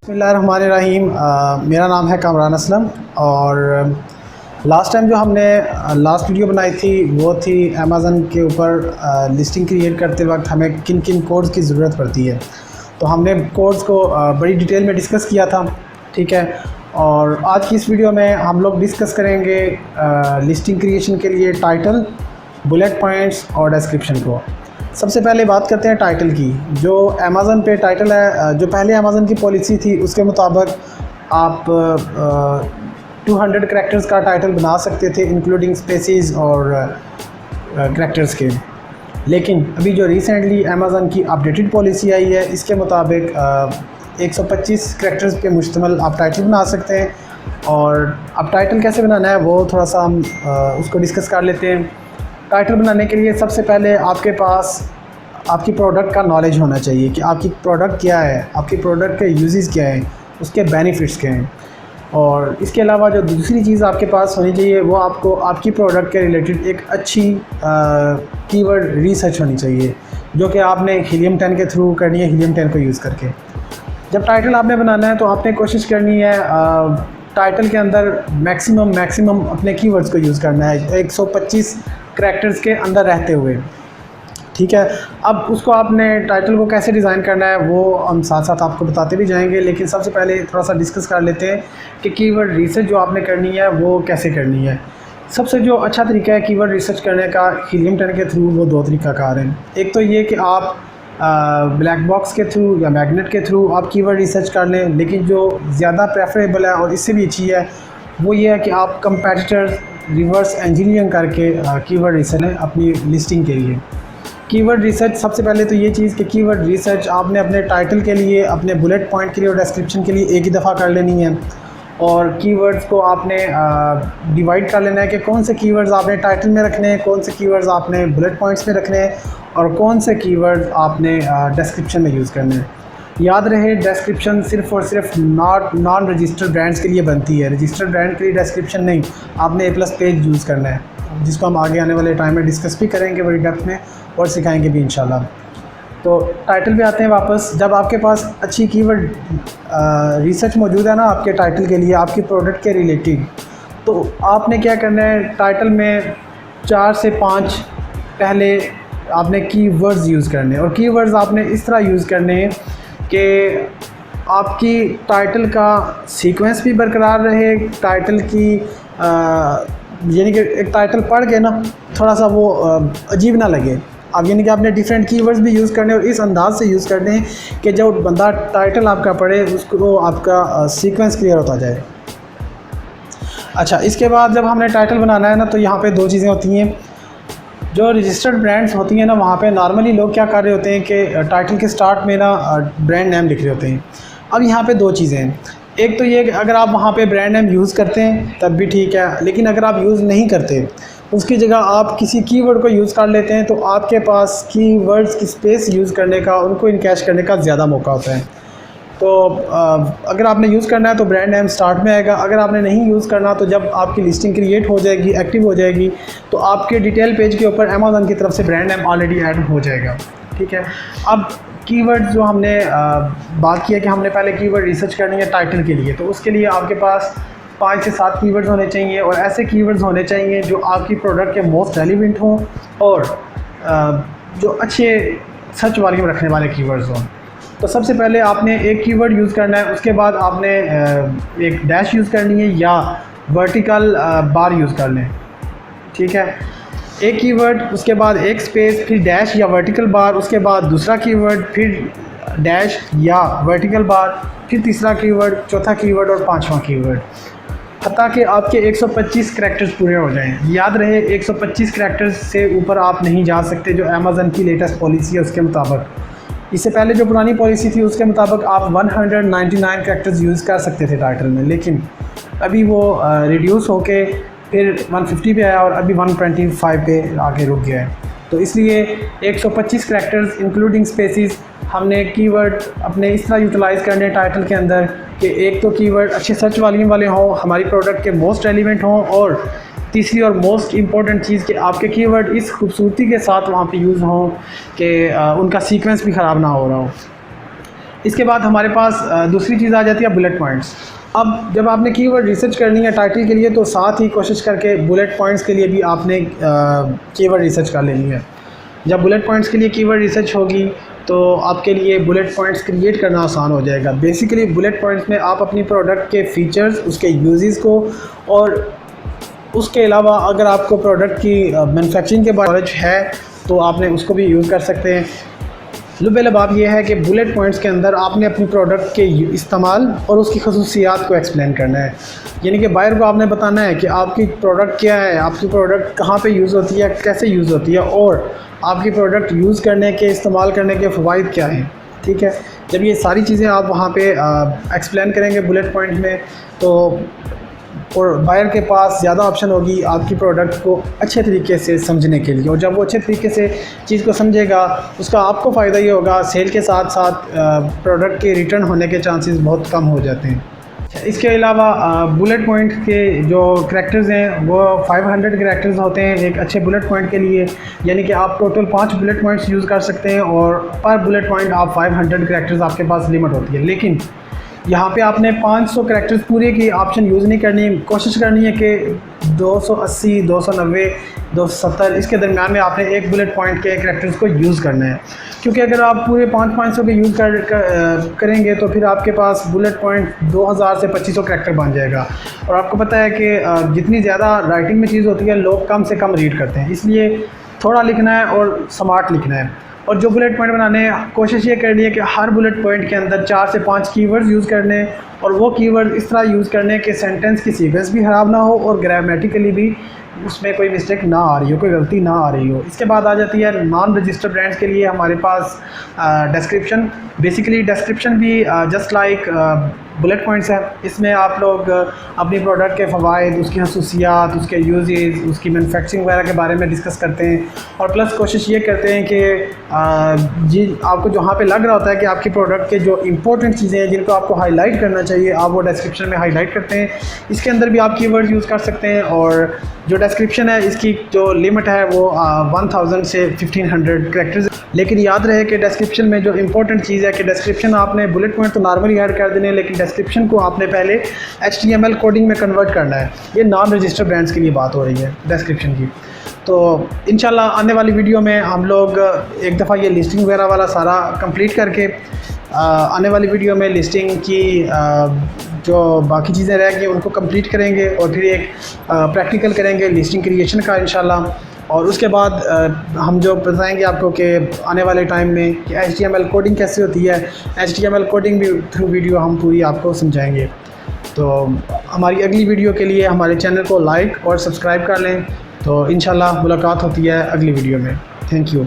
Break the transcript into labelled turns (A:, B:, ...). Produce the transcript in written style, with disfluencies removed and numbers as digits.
A: बिस्मिल्लाहिर्रहमानिर्रहीम। मेरा नाम है कामरान असलम और लास्ट टाइम जो हमने लास्ट वीडियो बनाई थी वो थी अमेज़न के ऊपर लिस्टिंग क्रिएट करते वक्त हमें किन किन कोड्स की ज़रूरत पड़ती है। तो हमने कोड्स को बड़ी डिटेल में डिस्कस किया था, ठीक है। और आज की इस वीडियो में हम लोग डिस्कस करेंगे लिस्टिंग क्रिएशन के लिए टाइटल, बुलेट पॉइंट्स और डिस्क्रिप्शन को। सबसे पहले बात करते हैं टाइटल की। जो अमेज़न पे टाइटल है, जो पहले अमेज़न की पॉलिसी थी उसके मुताबिक आप 200 करैक्टर्स का टाइटल बना सकते थे इंक्लूडिंग स्पेसेस और करैक्टर्स के। लेकिन अभी जो रिसेंटली अमेज़न की अपडेटेड पॉलिसी आई है इसके मुताबिक 125 करैक्टर्स पे मुश्तमिल आप टाइटल बना सकते हैं। और अब टाइटल कैसे बनाना है वो थोड़ा सा हम उसको डिस्कस कर लेते हैं। टाइटल बनाने के लिए सबसे पहले आपके पास आपकी प्रोडक्ट का नॉलेज होना चाहिए कि आपकी प्रोडक्ट क्या है, आपकी प्रोडक्ट के यूजेस क्या हैं, उसके बेनिफिट्स क्या हैं। और इसके अलावा जो दूसरी चीज़ आपके पास होनी चाहिए वो आपको आपकी प्रोडक्ट के रिलेटेड एक अच्छी कीवर्ड रिसर्च होनी चाहिए, जो कि आपने हीलियम 10 के थ्रू करनी है, हीलियम 10 को यूज़ करके। जब टाइटल आपने बनाना है तो आपने कोशिश करनी है टाइटल के अंदर मैक्सिमम अपने कीवर्ड्स को यूज़ करना है 125 करैक्टर्स के अंदर रहते हुए, ठीक है। अब उसको आपने टाइटल को कैसे डिज़ाइन करना है वो हम साथ साथ आपको बताते भी जाएंगे, लेकिन सबसे पहले थोड़ा सा डिस्कस कर लेते हैं कि कीवर्ड रिसर्च जो आपने करनी है वो कैसे करनी है। सबसे जो अच्छा तरीका है कीवर्ड रिसर्च करने का हीलियम 10 के थ्रू, वो दो तरीक़ाकार हैं। एक तो ये कि आप ब्लैक बॉक्स के थ्रू या मैग्नेट के थ्रू आप कीवर्ड रिसर्च कर लें, लेकिन जो ज़्यादा प्रेफरेबल है और इससे भी अच्छी है वो ये है कि आप कंपेटिटर रिवर्स इंजीनियरिंग करके कीवर्ड रिसर्च है अपनी लिस्टिंग के लिए। कीवर्ड रिसर्च सबसे पहले तो ये चीज़ कि कीवर्ड रिसर्च आपने अपने टाइटल के लिए, अपने बुलेट पॉइंट के लिए और डिस्क्रिप्शन के लिए एक ही दफ़ा कर लेनी है। और कीवर्ड्स को आपने डिवाइड कर लेना है कि कौन से कीवर्ड्स आपने टाइटल में रखने हैं, कौन से कीवर्ड्स आपने बुलेट पॉइंट्स में रखने हैं और कौन से कीवर्ड्स आपने डिस्क्रिप्शन में यूज़ करने हैं। याद रहे डिस्क्रिप्शन सिर्फ और सिर्फ नॉन रजिस्टर्ड ब्रांड्स के लिए बनती है, रजिस्टर्ड ब्रांड के लिए डिस्क्रिप्शन नहीं। आपने A+ पेज यूज़ करना है, जिसको हम आगे आने वाले टाइम में डिस्कस भी करेंगे बड़ी डेप्थ में और सिखाएंगे भी इंशाल्लाह। तो टाइटल पे आते हैं वापस। जब आपके पास अच्छी कीवर्ड रिसर्च मौजूद है ना आपके टाइटल के लिए, आपकी प्रोडक्ट के रिलेटेड, तो आपने क्या करना है, टाइटल में 4 से 5 पहले आपने कीवर्ड्स यूज़ करने हैं। और कीवर्ड्स आपने इस तरह यूज़ करने हैं कि आपकी टाइटल का सीक्वेंस भी बरकरार रहे, टाइटल की यानी कि एक टाइटल पढ़ के ना थोड़ा सा वो अजीब ना लगे। अब यानी कि आपने डिफरेंट कीवर्ड्स भी यूज़ करने और इस अंदाज से यूज़ करने हैं कि जब बंदा टाइटल आपका पढ़े उसको आपका सीक्वेंस क्लियर होता जाए। अच्छा, इसके बाद जब हमने टाइटल बनाना है ना तो यहाँ पे दो चीज़ें होती हैं। जो रजिस्टर्ड ब्रांड्स होती हैं ना वहाँ पे नॉर्मली लोग क्या कर रहे होते हैं कि टाइटल के स्टार्ट में ना ब्रांड नेम लिख रहे होते हैं। अब यहाँ पे दो चीज़ें हैं। एक तो ये कि अगर आप वहाँ पे ब्रांड नेम यूज़ करते हैं तब भी ठीक है, लेकिन अगर आप यूज़ नहीं करते उसकी जगह आप किसी कीवर्ड को यूज़ कर लेते हैं तो आपके पास कीवर्ड्स की स्पेस यूज़ करने का, उनको इनकैश करने का ज़्यादा मौका होता है। तो अगर आपने यूज़ करना है तो ब्रांड नेम स्टार्ट में आएगा। अगर आपने नहीं यूज़ करना तो जब आपकी लिस्टिंग क्रिएट हो जाएगी, एक्टिव हो जाएगी, तो आपके डिटेल पेज के ऊपर अमेज़न की तरफ से ब्रांड नेम ऑलरेडी ऐड हो जाएगा, ठीक है। अब कीवर्ड जो हमने बात किया कि हमने पहले कीवर्ड रिसर्च करनी है टाइटल के लिए, तो उसके लिए आपके पास 5 से 7 कीवर्ड्स होने चाहिए और ऐसे कीवर्ड्स होने चाहिए जो आपकी प्रोडक्ट के मोस्ट रेलिवेंट हों और जो अच्छे सर्च वॉल्यूम रखने वाले कीवर्ड्स हों। तो सबसे पहले आपने एक कीवर्ड यूज़ करना है, उसके बाद आपने एक डैश यूज़ करनी है या वर्टिकल बार यूज़ कर लें, ठीक है। एक कीवर्ड, उसके बाद एक स्पेस, फिर डैश या वर्टिकल बार, उसके बाद दूसरा कीवर्ड, फिर डैश या वर्टिकल बार, फिर तीसरा कीवर्ड, चौथा कीवर्ड और पांचवा कीवर्ड, हत्ता कि आपके 125 करैक्टर्स पूरे हो जाएं। याद रहे 125 करैक्टर्स से ऊपर आप नहीं जा सकते, जो अमेज़न की लेटेस्ट पॉलिसी है उसके मुताबिक। इससे पहले जो पुरानी पॉलिसी थी उसके मुताबिक आप 199 करैक्टर्स यूज़ कर सकते थे टाइटल में, लेकिन अभी वो रिड्यूस होके फिर 150 पे आया और अभी 125 पे आके रुक गया है। तो इसलिए 125 करैक्टर्स इंक्लूडिंग स्पेसेस हमने कीवर्ड अपने इस तरह यूटिलाइज़ करने टाइटल के अंदर कि एक तो कीवर्ड अच्छे सर्च वॉल्यूम वाले हों, हमारी प्रोडक्ट के मोस्ट रेलिवेंट हों, और तीसरी और मोस्ट इम्पॉर्टेंट चीज़ कि आपके कीवर्ड इस खूबसूरती के साथ वहाँ पे यूज़ हों कि उनका सीक्वेंस भी ख़राब ना हो रहा हो। इसके बाद हमारे पास दूसरी चीज़ आ जाती है बुलेट पॉइंट्स। अब जब आपने कीवर्ड रिसर्च करनी है टाइटल के लिए, तो साथ ही कोशिश करके बुलेट पॉइंट्स के लिए भी आपने कीवर्ड रिसर्च कर लेनी है। जब बुलेट पॉइंट्स के लिए कीवर्ड रिसर्च होगी तो आपके लिए बुलेट पॉइंट्स क्रिएट करना आसान हो जाएगा। बेसिकली बुलेट पॉइंट्स में आप अपनी प्रोडक्ट के फ़ीचर्स, उसके यूजेस को, और उसके अलावा अगर आपको प्रोडक्ट की मैन्युफैक्चरिंग के बारे में नॉलेज है तो आपने उसको भी यूज़ कर सकते हैं। लुबेल बात यह है कि बुलेट पॉइंट्स के अंदर आपने अपनी प्रोडक्ट के इस्तेमाल और उसकी खसूसियात को एक्सप्लेन करना है। यानी कि बायर को आपने बताना है कि आपकी प्रोडक्ट क्या है, आपकी प्रोडक्ट कहाँ पे यूज़ होती है, कैसे यूज़ होती है, और आपकी प्रोडक्ट यूज़ करने के, इस्तेमाल करने के फ़वाइद क्या हैं। ठीक है, जब ये सारी चीज़ें आप वहाँ पे एक्सप्लेन करेंगे बुलेट पॉइंट में, तो और बायर के पास ज़्यादा ऑप्शन होगी आपकी प्रोडक्ट को अच्छे तरीके से समझने के लिए। और जब वो अच्छे तरीके से चीज़ को समझेगा, उसका आपको फ़ायदा ही होगा। सेल के साथ साथ प्रोडक्ट के रिटर्न होने के चांसेस बहुत कम हो जाते हैं। इसके अलावा बुलेट पॉइंट के जो करैक्टर्स हैं वो 500 करैक्टर्स होते हैं एक अच्छे बुलेट पॉइंट के लिए। यानी कि आप टोटल 5 बुलेट पॉइंट्स यूज़ कर सकते हैं और पर बुलेट पॉइंट आप 500 करैक्टर्स आपके पास लिमिट होती है। लेकिन यहाँ पे आपने 500 करैक्टर्स पूरे की ऑप्शन यूज़ नहीं करनी, कोशिश करनी है कि 280, 290, 270 इसके दरमियान में आपने एक बुलेट पॉइंट के करैक्टर्स को यूज़ करना है। क्योंकि अगर आप पूरे 500 के यूज़ करेंगे तो फिर आपके पास बुलेट पॉइंट 2000 से 2500 करैक्टर बन जाएगा। और आपको पता है कि जितनी ज़्यादा राइटिंग में चीज़ होती है लोग कम से कम रीड करते हैं, इसलिए थोड़ा लिखना है और स्मार्ट लिखना है। और जो बुलेट पॉइंट बनाने हैं कोशिश ये करनी है कि हर बुलेट पॉइंट के अंदर 4 से 5 कीवर्ड्स यूज़ करने, और वो कीवर्ड इस तरह यूज़ करने कि सेंटेंस की सीक्वेंस भी ख़राब ना हो और ग्रामेटिकली भी उसमें कोई मिस्टेक ना आ रही हो, कोई गलती ना आ रही हो। इसके बाद आ जाती है नॉन रजिस्टर्ड ब्रांड्स के लिए हमारे पास डिस्क्रिप्शन। बेसिकली डिस्क्रिप्शन भी जस्ट लाइक बुलेट पॉइंट्स है। इसमें आप लोग अपनी प्रोडक्ट के फ़वाइद, उसकी खसूसियात, उसके यूजेस, उसकी मैन्युफैक्चरिंग वगैरह के बारे में डिस्कस करते हैं। और प्लस कोशिश ये करते हैं कि जी आपको जहाँ पे लग रहा होता है कि आपकी प्रोडक्ट के जो इंपॉर्टेंट चीज़ें हैं जिनको आपको हाईलाइट करना चाहिए, आप वो डिस्क्रिप्शन में हाईलाइट करते हैं। इसके अंदर भी आप कीवर्ड यूज़ कर सकते हैं। और जो डिस्क्रिप्शन है इसकी जो लिमिट है वो 1000 से 1500 करैक्टर्स। लेकिन याद रहे कि डिस्क्रिप्शन में जो इंपॉर्टेंट चीज़ है कि डिस्क्रिप्शन आपने बुलेट पॉइंट तो नॉर्मली ऐड कर देने, लेकिन डिस्क्रिप्शन को आपने पहले HTML कोडिंग में कन्वर्ट करना है। ये नॉन रजिस्टर्ड ब्रांड्स के लिए बात हो रही है डिस्क्रिप्शन की। तो इंशाल्लाह आने वाली वीडियो में हम लोग एक दफ़ा ये लिस्टिंग वगैरह वाला सारा कंप्लीट करके आने वाली वीडियो में लिस्टिंग की जो बाकी चीज़ें रह गई उनको कंप्लीट करेंगे और फिर एक प्रैक्टिकल करेंगे लिस्टिंग क्रिएशन का इंशाल्लाह। और उसके बाद हम जो बताएंगे आपको कि आने वाले टाइम में कि HTML कोडिंग कैसे होती है, HTML कोडिंग भी थ्रू वीडियो हम पूरी आपको समझाएंगे। तो हमारी अगली वीडियो के लिए हमारे चैनल को लाइक और सब्सक्राइब कर लें। तो इंशाल्लाह मुलाकात होती है अगली वीडियो में। Thank you.